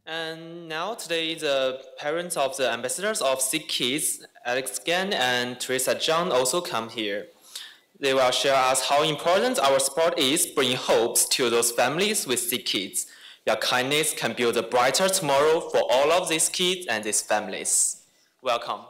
And now today, the parents of the ambassadors of Sick Kids, Alex Gan and Teresa Zhang, also come here. They will share us how important our sport is, bringing hopes to those families with sick kids. Your kindness can build a brighter tomorrow for all of these kids and these families. Welcome.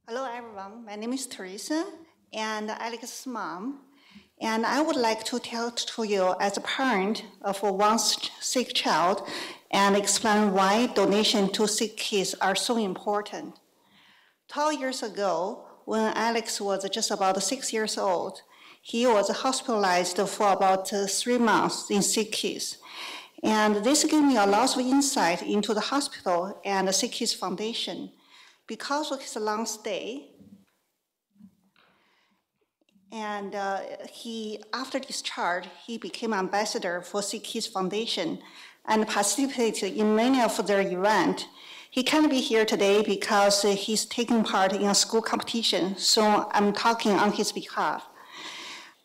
Hello everyone, my name is Teresa and Alex's mom. And I would like to tell to you as a parent of one sick child and explain why donation to sick kids are so important. 12 years ago, when Alex was just about 6 years old, he was hospitalized for about 3 months in sick kids. And this gave me a lot of insight into the hospital and the Sick Kids Foundation. Because of his long stay, and after discharge, he became ambassador for Sick Kids Foundation and participated in many of their events. He can't be here today because he's taking part in a school competition, so I'm talking on his behalf.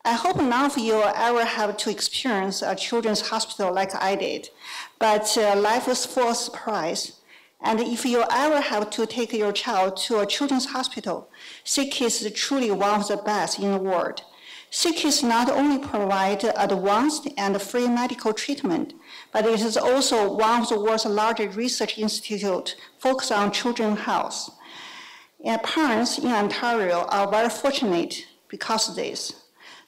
I hope none of you ever have to experience a children's hospital like I did, but life is full of surprise. And if you ever have to take your child to a children's hospital, Sick Kids is truly one of the best in the world. Sick Kids not only provide advanced and free medical treatment, but it is also one of the world's largest research institutes focused on children's health. And parents in Ontario are very fortunate because of this.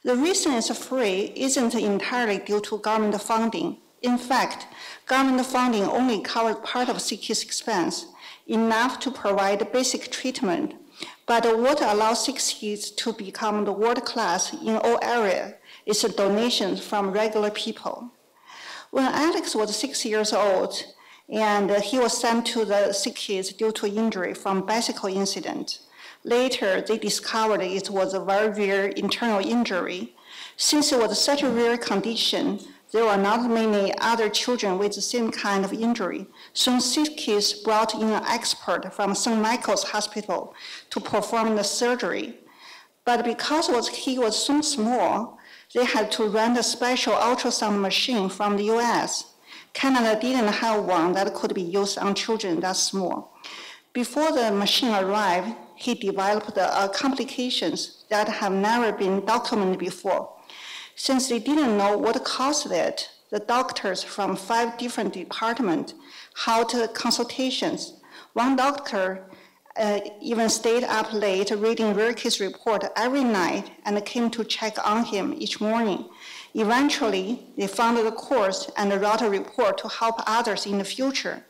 The reason it's free isn't entirely due to government funding. In fact, government funding only covers part of sick kids' expense, enough to provide basic treatment. But what allows sick kids to become the world class in all areas is donations from regular people. When Alex was 6 years old, and he was sent to the sick kids due to injury from bicycle incident. Later, they discovered it was a very rare internal injury. Since it was such a rare condition, there were not many other children with the same kind of injury, so Sick Kids brought in an expert from St. Michael's Hospital to perform the surgery. But because he was so small, they had to rent a special ultrasound machine from the US. Canada didn't have one that could be used on children that small. Before the machine arrived, he developed complications that have never been documented before. Since they didn't know what caused it, the doctors from 5 different departments held consultations. One doctor even stayed up late reading rare case report every night and came to check on him each morning. Eventually, they found the cause and wrote a report to help others in the future.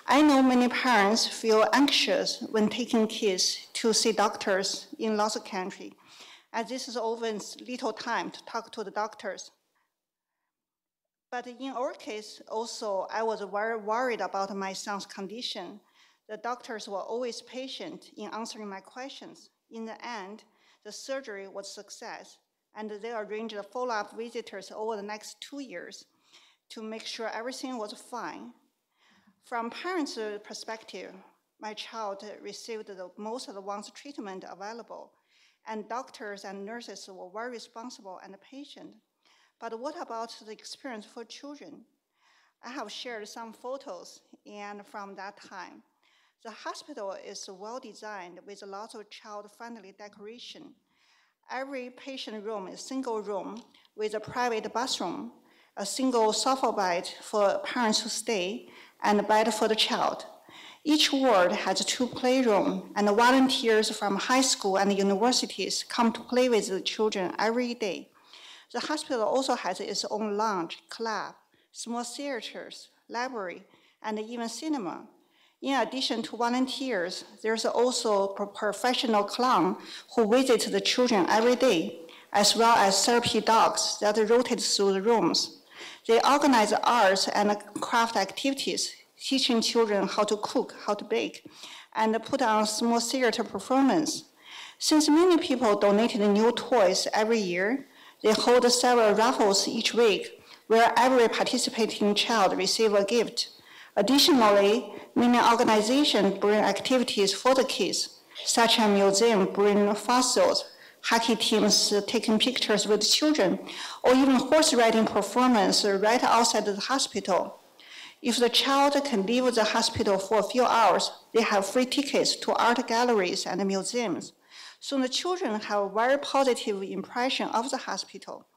I know many parents feel anxious when taking kids to see doctors in lots of countries, as this is often little time to talk to the doctors. But in our case, also, I was very worried about my son's condition. The doctors were always patient in answering my questions. In the end, the surgery was a success, and they arranged follow-up visitors over the next 2 years to make sure everything was fine. From parents' perspective, my child received the most advanced treatment available, and doctors and nurses were very responsible and patient. But what about the experience for children? I have shared some photos, and from that time, the hospital is well designed with a lot of child-friendly decoration. Every patient room is a single room with a private bathroom, a single sofa bed for parents to stay, and a bed for the child. Each ward has 2 playrooms, and volunteers from high school and universities come to play with the children every day. The hospital also has its own lounge, club, small theaters, library, and even cinema. In addition to volunteers, there's also a professional clown who visits the children every day, as well as therapy dogs that rotate through the rooms. They organize arts and craft activities, teaching children how to cook, how to bake, and put on small theater performance. Since many people donated new toys every year, they hold several raffles each week where every participating child receives a gift. Additionally, many organizations bring activities for the kids, such as museums bring fossils, hockey teams taking pictures with children, or even horse riding performance right outside the hospital. If the child can leave the hospital for a few hours, they have free tickets to art galleries and museums. So the children have a very positive impression of the hospital.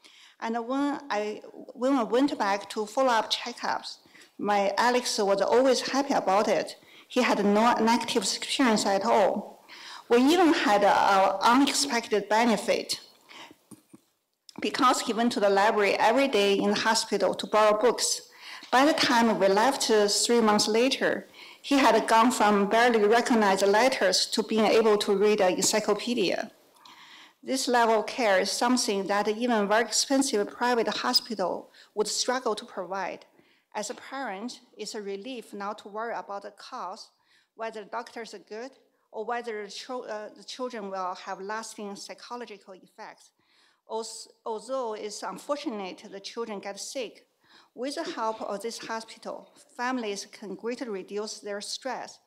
And when I went back to follow-up checkups, my Alex was always happy about it. He had no negative experience at all. We even had an unexpected benefit because he went to the library every day in the hospital to borrow books. By the time we left 3 months later, he had gone from barely recognized letters to being able to read an encyclopedia. This level of care is something that even very expensive private hospital would struggle to provide. As a parent, it's a relief not to worry about the cost, whether doctors are good, or whether the children will have lasting psychological effects. Although it's unfortunate the children get sick, with the help of this hospital, families can greatly reduce their stress.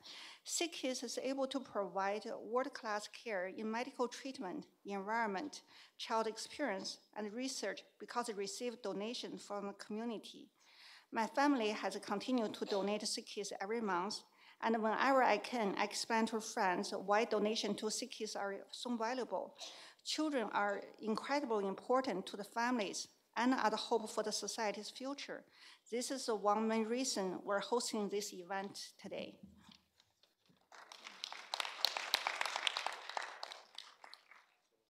SickKids is able to provide world-class care in medical treatment, environment, child experience, and research because it received donations from the community. My family has continued to donate to SickKids every month, and whenever I can, I explain to friends why donations to SickKids are so valuable. Children are incredibly important to the families and are the hope for the society's future. This is the one main reason we're hosting this event today.